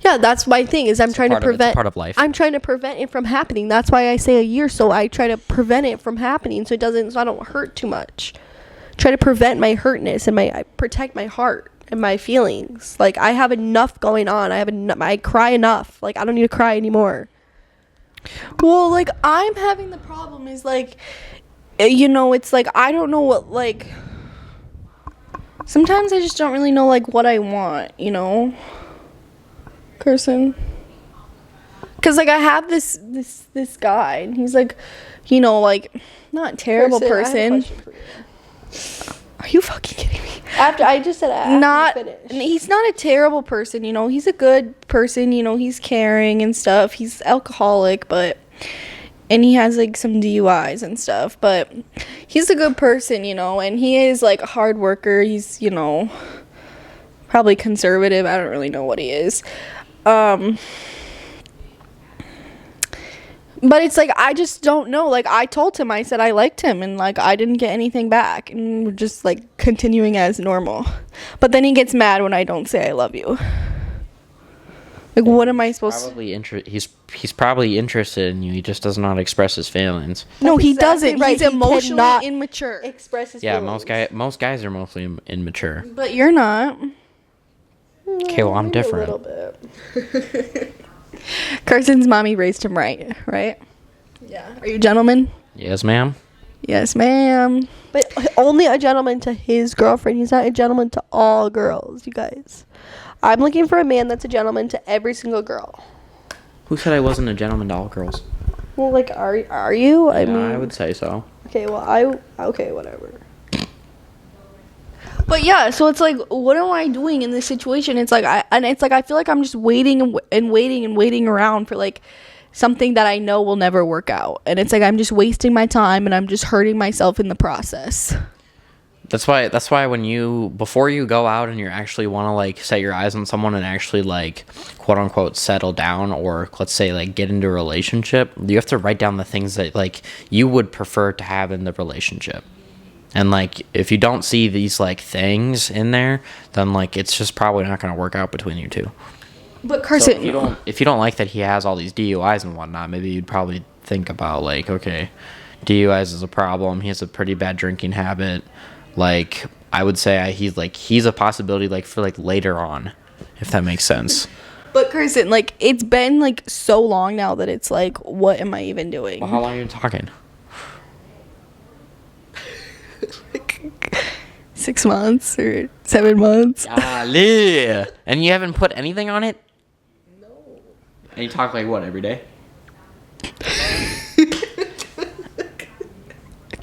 Yeah, that's my thing is I'm trying to part of it. It's prevent part of life. I'm trying to prevent it from happening. That's why I say a year, so I try to prevent it from happening so I don't hurt too much. Try to prevent my hurtness and I protect my heart and my feelings. Like I have enough going on. I cry enough. Like I don't need to cry anymore. Well, like I'm having the problem is like, you know, it's like I don't know what like. Sometimes I just don't really know like what I want, you know. Person. Cause like I have this guy and he's like, you know, like not a terrible person. Are you fucking kidding me? I just said after Not you finish. he's not a terrible person, you know. He's a good person, you know. He's caring and stuff. He's alcoholic, and he has like some DUIs and stuff, but he's a good person, you know, and he is like a hard worker. He's, you know, probably conservative. I don't really know what he is. But it's like I just don't know. Like I told him, I said I liked him, and like I didn't get anything back, and we're just like continuing as normal. But then he gets mad when I don't say I love you. Like what am I supposed to? He's probably interested in you. He just doesn't know how to express his feelings. No, he Exactly doesn't. right. He's He emotionally cannot immature. Express his Yeah, feelings. most guys are mostly immature. But you're not. Okay, well I'm Maybe a different. little bit. Carson's mommy raised him right? Yeah. Are you a gentleman? Yes, ma'am. Yes, ma'am. But only a gentleman to his girlfriend. He's not a gentleman to all girls, you guys. I'm looking for a man that's a gentleman to every single girl. Who said I wasn't a gentleman to all girls? Well, like, are you? I Yeah, mean, I would say so. Okay, well, okay, whatever. But yeah, so it's like, what am I doing in this situation? It's like, I feel like I'm just waiting and waiting around for like something that I know will never work out. And it's like, I'm just wasting my time and I'm just hurting myself in the process. That's why before you go out and you actually want to like set your eyes on someone and actually like quote unquote settle down or let's say like get into a relationship, you have to write down the things that like you would prefer to have in the relationship. And like if you don't see these like things in there, then like it's just probably not going to work out between you two. But So Carson, if you don't like that he has all these DUIs and whatnot, maybe you'd probably think about like, okay, DUIs is a problem. He has a pretty bad drinking habit. Like I would say he's a possibility like for like later on, if that makes sense. But Carson, like it's been like so long now that it's like, what am I even doing? Well, how long are you talking? 6 months or 7 months. Golly. And you haven't put anything on it? No. And you talk like what every day?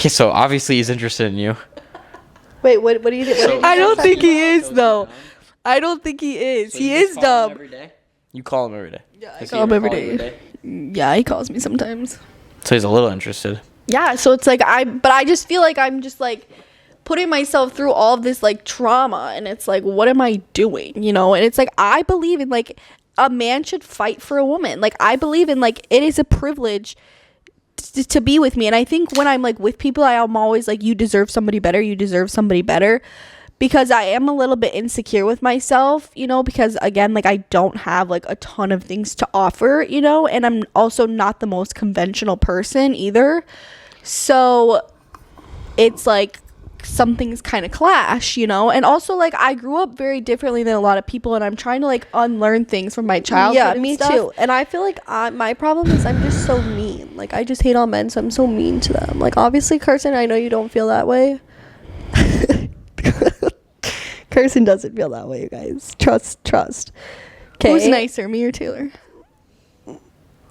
Okay, so obviously he's interested in you. Wait, what do you think? I don't think he is though. I don't think he is. So He you is just call him dumb. every day? You call him every day. Yeah, I Does call he him ever every call you day. Yeah, he calls me sometimes. So he's a little interested. Yeah, so it's like but I just feel like I'm just like putting myself through all of this like trauma, and it's like, what am I doing? You know? And it's like, I believe in like a man should fight for a woman. Like, I believe in like it is a privilege to be with me. And I think when I'm like with people, I'm always like, you deserve somebody better, you deserve somebody better, because I am a little bit insecure with myself, you know, because again, like I don't have like a ton of things to offer, you know, and I'm also not the most conventional person either. So it's like some things kind of clash, you know. And also like I grew up very differently than a lot of people, and I'm trying to like unlearn things from my childhood. Yeah, and me stuff. too. And I feel like my problem is I'm just so mean. Like, I just hate all men, so I'm so mean to them. Like, obviously, Carson, I know you don't feel that way. Carson doesn't feel that way, you guys. Trust. Okay. Who's nicer, me or Taylor?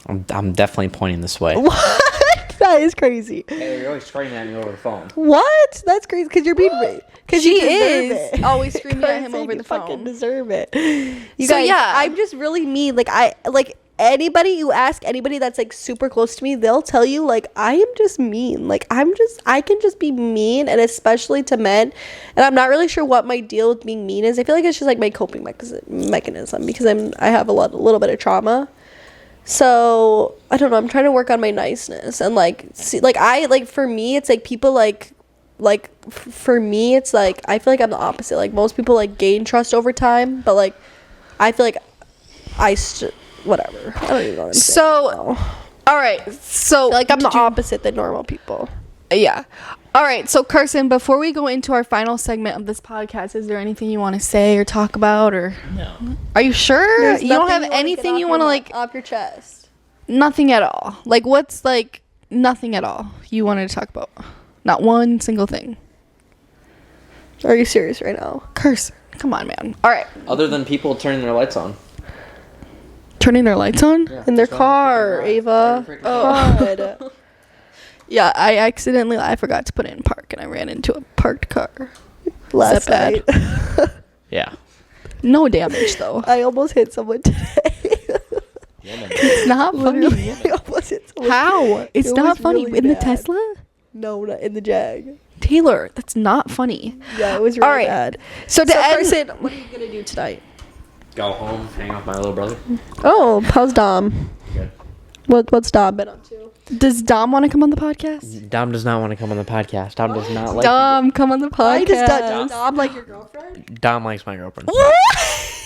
I'm definitely pointing this way. What? That is crazy. Hey, you're always screaming at me over the phone. What? That's crazy. Because you're being because She you deserve is it. always screaming at him Carson, over you the fucking phone. deserve it. You So, guys, yeah. I'm just really mean. Like, anybody, you ask anybody that's like super close to me, they'll tell you like I am just mean. Like, I can just be mean, and especially to men. And I'm not really sure what my deal with being mean is. I feel like it's just like my coping mechanism because I have a little bit of trauma. So I don't know. I'm trying to work on my niceness and like see, like for me, it's like people for me, it's like I feel like I'm the opposite. Like, most people like gain trust over time, but like I feel like whatever. I don't even know what I'm saying. So, all right. So, Like, I'm the did you- opposite than normal people. Yeah. All right. So, Carson, before we go into our final segment of this podcast, is there anything you want to say or talk about, or No. are you sure There's you don't nothing have wanna get anything off you your want to like? off your chest. Nothing at all. Like, what's like nothing at all you wanted to talk about? Not one single thing. Are you serious right now? Carson, come on, man. All right. Other than people turning their lights on. Turning their lights on. In their car, Ava. Oh. God. Yeah, I forgot to put it in park, and I ran into a parked car. Last that night. Yeah. No damage though. I almost hit someone today. It's not funny. Literally, I almost hit someone. How? It's It not was funny. really In the bad. Tesla? No, not in the Jag. Taylor, that's not funny. Yeah, it was really All right. bad. So to So, end, Carson, what are you gonna do tonight? Go home, hang out with my little brother. Oh, how's Dom? Good. What's Dom been up to? does Dom want to come on the podcast? Dom does not want to come on the podcast. Dom does not like Dom, come on the Why podcast. does Dom like your girlfriend? Dom likes my girlfriend.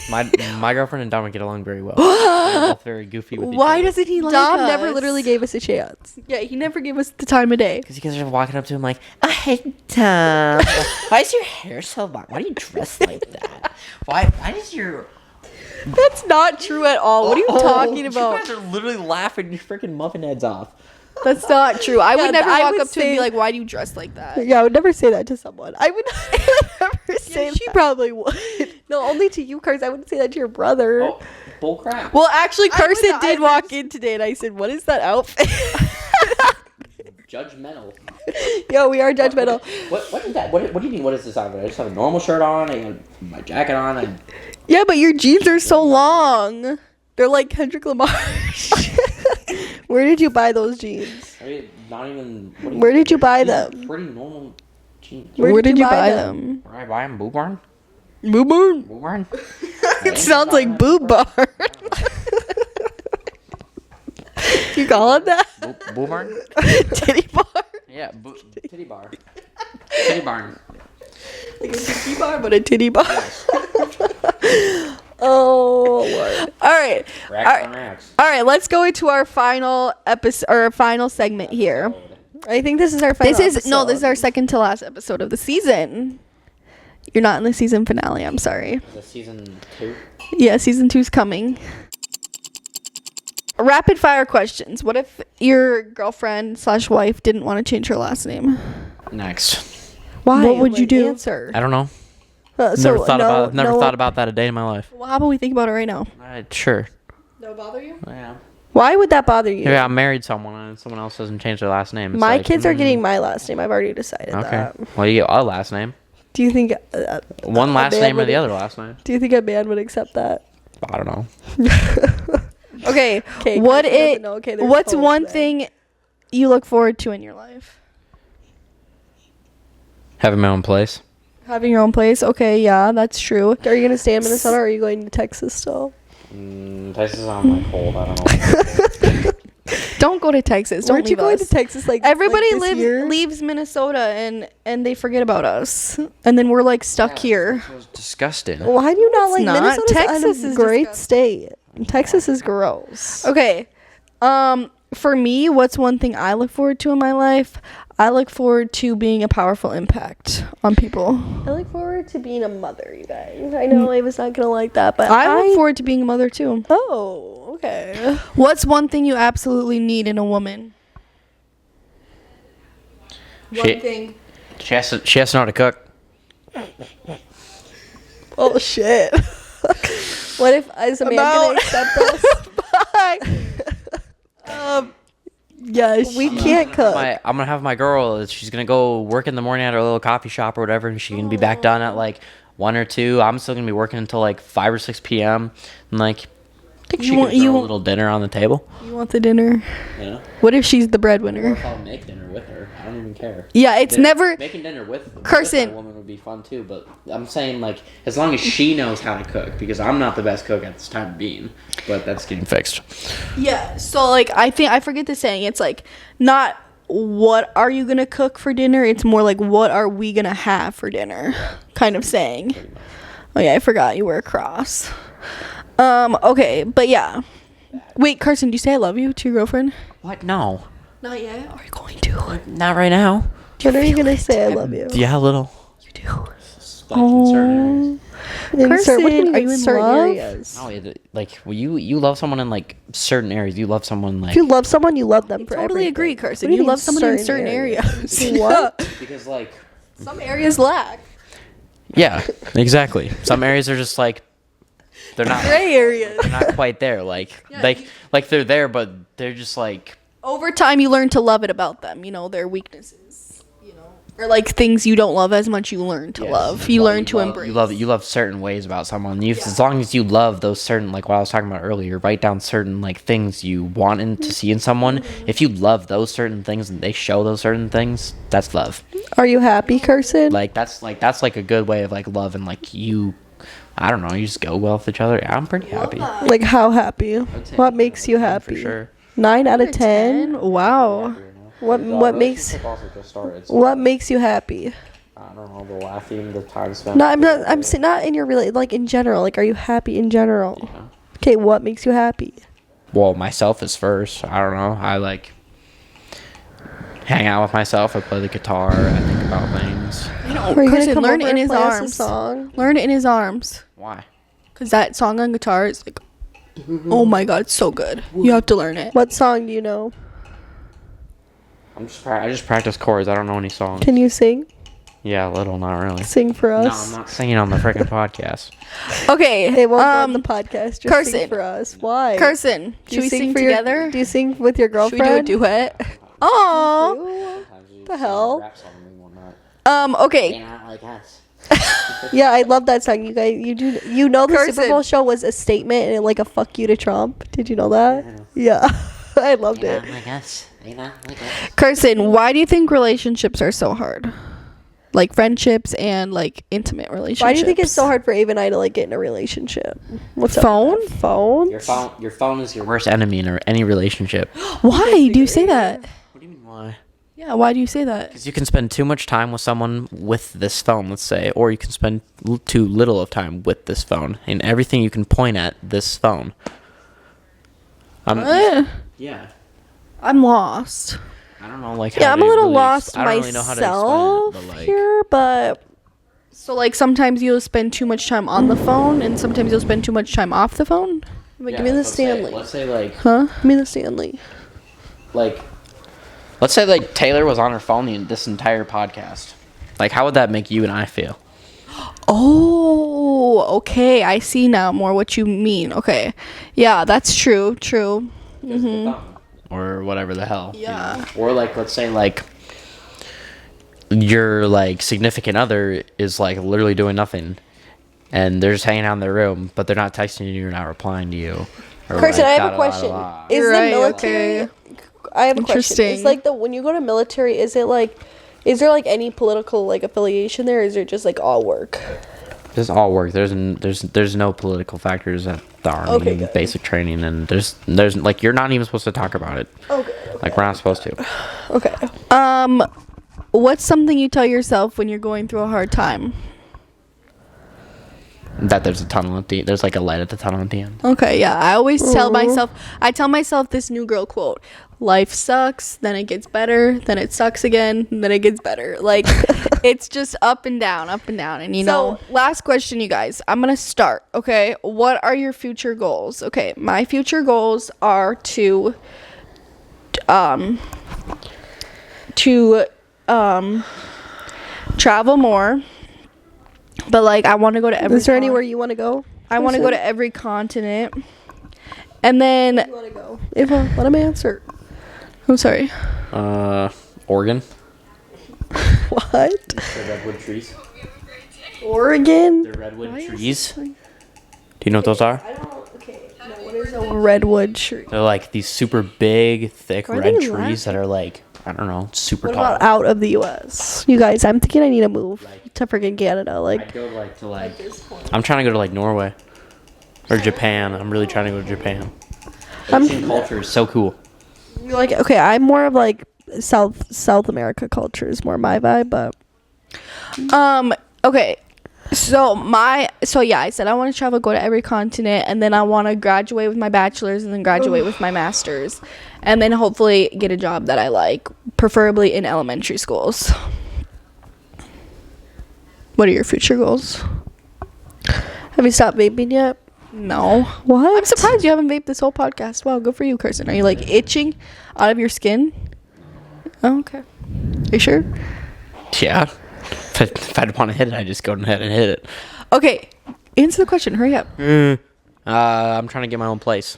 My girlfriend and Dom would get along very well. They're both very goofy with each Why other. doesn't he like Dom us? never literally gave us a chance. Yeah, he never gave us the time of day. Because you guys are walking up to him like, oh, hey, Tom. Why is your hair so long? Why do you dress like that? Why does your... That's not true at all. What are you talking You about? guys are literally laughing your freaking muffin heads off. That's not true. I Yeah, would never I walk would up to him and be say- like, "Why do you dress like that?" Yeah, I would never say that to someone. I would never say Yeah, she that. probably would. No, only to you, Carson. I wouldn't say that to your brother. Oh, bull crap. Well, actually, I would Carson not- did I walk was- in today, and I said, "What is that outfit?" Judgmental. Yo, we are judgmental. What is that? What do you mean? What is this outfit? I just have a normal shirt on. I have my jacket on. Yeah, but your jeans are so long. They're like Kendrick Lamar. Where did you buy those jeans? I mean, not even. Where did you buy These are them? Pretty normal jeans. Where did you buy them? Where I buy them? Boot Barn? Boob barn. Boot Barn? It sounds like boob barn. Do you call it that? Boot Barn? Titty bar. Yeah, titty bar. Titty barn. Like a titty bar, but a titty bar. Oh, Lord. All right. Racks on racks. All right, let's go into our final episode or our final segment here. I think this is our final This is episode. our second to last episode of the season. You're not in the season finale. I'm sorry. The season 2. Yeah, season 2's coming. Rapid fire questions. What if your girlfriend / wife didn't want to change her last name? Next. Why? What would you Like, do? Answer. I don't know. So, Never thought no, about that a day in my life. Well, how about we think about it right now? Sure. That would bother you? Yeah. Why would that bother you? Yeah, I married someone and someone else doesn't change their last name. It's My like, kids are getting my last name. I've already decided okay. that. Well, you get a last name. Do you think One a last man name or would- the other last name. Do you think a man would accept that? I don't know. Okay. Okay, What Kristen doesn't it? know. Okay, there's What's hope one then. thing you look forward to in your life? Having my own place. Having your own place. Okay, yeah, that's true. Are you gonna stay in Minnesota or are you going to Texas still? Texas is on like cold. I don't know. Don't go to Texas. Don't Weren't you leave going us. to Texas like Everybody like this year? leaves Minnesota and they forget about us, and then we're like stuck here. It was disgusting. Why do you not It's like not. Minnesota's Texas a is great disgusting. state. Texas is gross. Okay. For me, what's one thing I look forward to in my life? I look forward to being a powerful impact on people. I look forward to being a mother, you guys. I know Ava's not gonna like that, but I look forward to being a mother too. Oh, okay. What's one thing you absolutely need in a woman? She- thing. She has to know how to cook. Oh shit. What if is a man gonna accept us? Yes. We can't cook. I'm gonna have my girl. She's gonna go work in the morning at her little coffee shop or whatever, and she can be back done at like 1 or 2. I'm still gonna be working until like 5 or 6 p.m. And like, I think she want- can you throw a want- little dinner on the table. You want the dinner? You know. What if she's the Or breadwinner? if I'll make dinner with her, I don't even care. Yeah, it's never. Making dinner with Carson. a woman would be fun too, but I'm saying like as long as she knows how to cook, because I'm not the best cook at this time being, but that's getting fixed. Yeah. So like, I think I forget the saying. It's like not what are you gonna cook for dinner. It's more like what are we gonna have for dinner, kind of saying. Oh yeah, I forgot you were a cross. Okay, but yeah. Wait, Carson, do you say I love you to your girlfriend? What? No, Not yet. Are you going to? not right now. When are you gonna say I love you? Yeah, a little. You do. Like in certain areas. Insert, what do you Carson, mean are you in certain love? areas? No, like well, you love someone in like certain areas. You love someone like If you love someone, you love them for Totally everything. agree, What Carson. do You mean love someone in certain areas. What? because like Some areas lack. yeah, exactly. Some areas are just like they're not Gray areas. they're not quite there. Like like they're there, but they're just like Over time, you learn to love it about them. You know, their weaknesses. You know, or like things you don't love as much. You learn to yes, love. You well, learn to embrace. You love certain ways about someone. As long as you love those certain, like what I was talking about earlier, write down certain like things you want to see in someone. If you love those certain things and they show those certain things, that's love. Are you happy, Carson? That's like a good way of like love and like you. I don't know. You just go well with each other. I'm pretty happy. Like how happy? What makes you happy? For sure. 9 out of 10. Wow. What makes you happy? I don't know, the laughing, the time spent. No, I'm saying not in your like in general. Like, are you happy in general? Yeah. Okay, what makes you happy? Well, myself is first. I don't know. I like hang out with myself. I play the guitar. I think about things. You know, Are you gonna Carson, come learn over it in and his play us some arms. song? Learn it in his arms. Why? Cause that song on guitar is like, oh my god, it's so good. You have to learn it. What song do you know? I just practice chords. I don't know any songs. Can you sing? Yeah, a little, not really. Sing for No, us. I'm not singing on the freaking podcast. Okay. It won't go on the podcast. Just Carson. sing for us. Why? Carson, Do should you we sing for together? Do you sing with your Should girlfriend? we do a duet? Oh. The hell? Okay. Yeah, I love that song. You guys, you know the Super Carson. Bowl show was a statement and like a fuck you to Trump. Did you know that? Yeah, I loved it. Carson, why do you think relationships are so hard? Like friendships and like intimate relationships. Why do you think it's so hard for Ava and I to like get in a relationship? What's Phone? Up with that? Phone? Your phone is your worst enemy in any relationship. Why do you say that? What do you mean why? Yeah, why do you say that? Because you can spend too much time with someone with this phone, let's say, or you can spend too little of time with this phone, and everything you can point at this phone. Yeah. I'm lost. I don't know, like. Yeah, how I'm a to little really lost I don't really know how to explain myself it, but, like, here, but So like sometimes you'll spend too much time on the phone and sometimes you'll spend too much time off the phone? like, yeah, give me the let's say- Stanley. Let's say like Huh? Give me the Stanley. like let's say like Taylor was on her phone this entire podcast. Like, how would that make you and I feel? Oh, okay. I see now more what you mean. Okay. Yeah, that's true. True. because of the thumb or whatever the hell. Yeah. Or like, let's say like your like significant other is like literally doing nothing, and they're just hanging out in their room, but they're not texting you, not replying to you. Or Carson, like, I have a question. Is You're the right, military? okay. I have a question. Interesting. Is like when you go to military, is there like any political like affiliation there? Or is it just like all work? This all work. There's no political factors at the army. Okay, good. Basic training, and there's like you're not even supposed to talk about it. Okay. Like we're not supposed to. Okay. What's something you tell yourself when you're going through a hard time? That there's a tunnel at the there's like a light at the tunnel at the end. Okay, yeah. I always tell myself this new girl quote. Life sucks, then it gets better, then it sucks again, then it gets better. Like it's just up and down. And you know, last question, you guys. I'm going to start, okay? What are your future goals? Okay, my future goals are to travel more. But like I want to go to every Is there anywhere you want to go? I want to go to every continent. And then You want to go? Ava, let him answer. I'm sorry. Oregon. What? The redwood trees. Oregon? The redwood trees. Do you know what those are? I don't. Okay. No, what is a redwood tree? They're like these super big, thick Why are red they trees that are like, I don't know, super What tall. about out of the U.S.? You guys, I'm thinking I need to move to freaking Canada. Like, I'd go to I'm trying to go to like Norway or Japan. I'm really trying to go to Japan. Asian culture is so cool. like okay, I'm more of like South America culture is more my vibe, but Okay. So yeah, I said I want to travel, go to every continent, and then I want to graduate with my bachelor's and then graduate with my master's, and then hopefully get a job that I like, preferably in elementary schools. What are your future goals? have you stopped vaping yet? No. What? I'm surprised you haven't vaped this whole podcast. Wow, good for you, Carson. Are you like itching out of your skin? Oh, okay. Are you sure? Yeah. If I'd want to hit it, I'd just go ahead and hit it. Okay. Answer the question. Hurry up. I'm trying to get my own place.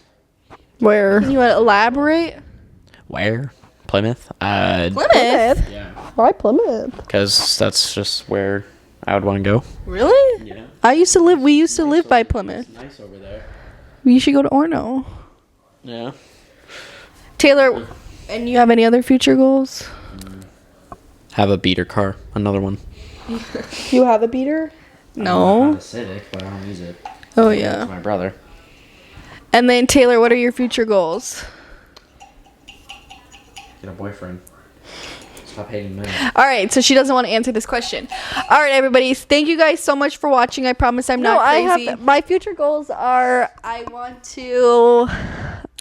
Where? Can you elaborate? Where? Plymouth? Plymouth? Yeah. Why Plymouth? Because that's just where I would want to go. Really? Yeah. We used to live by Plymouth. Nice over there. We should go to Orno. Yeah. Taylor, and you have any other future goals? Have a beater car. Another one. You have a beater? No. Civic, but I don't use it. Oh, It's yeah. my brother. And then, Taylor, what are your future goals? Get a boyfriend. Stop hating men. All right, so she doesn't want to answer this question. All right, everybody. Thank you guys so much for watching. I promise I'm not crazy. my future goals are I want You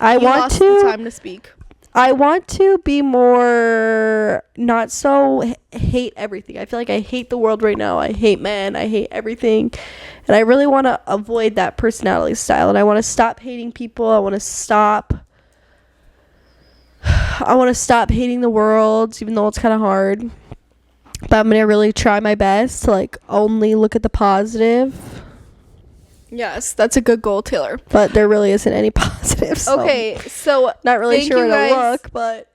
lost the time to speak. I want to be more not so hate everything. I feel like I hate the world right now. I hate men. I hate everything. And I really want to avoid that personality style. And I want to stop hating people. I want to stop hating the world, even though it's kind of hard. But I'm going to really try my best to like only look at the positive. Yes, that's a good goal, Taylor. But there really isn't any positive. So Okay, so not really thank sure you where to guys. look, but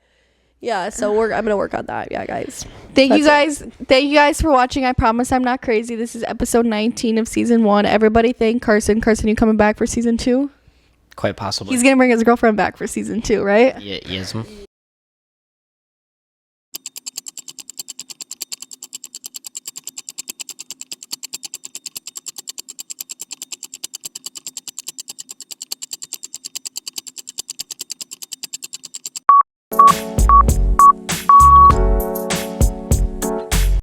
yeah, so I'm gonna work on that. Yeah, guys. Thank you That's guys for watching. I promise I'm not crazy. This is episode 19 of season 1. Everybody thank Carson. Carson, you coming back for season 2? Quite possibly. He's gonna bring his girlfriend back for season 2, right? Yeah, yes.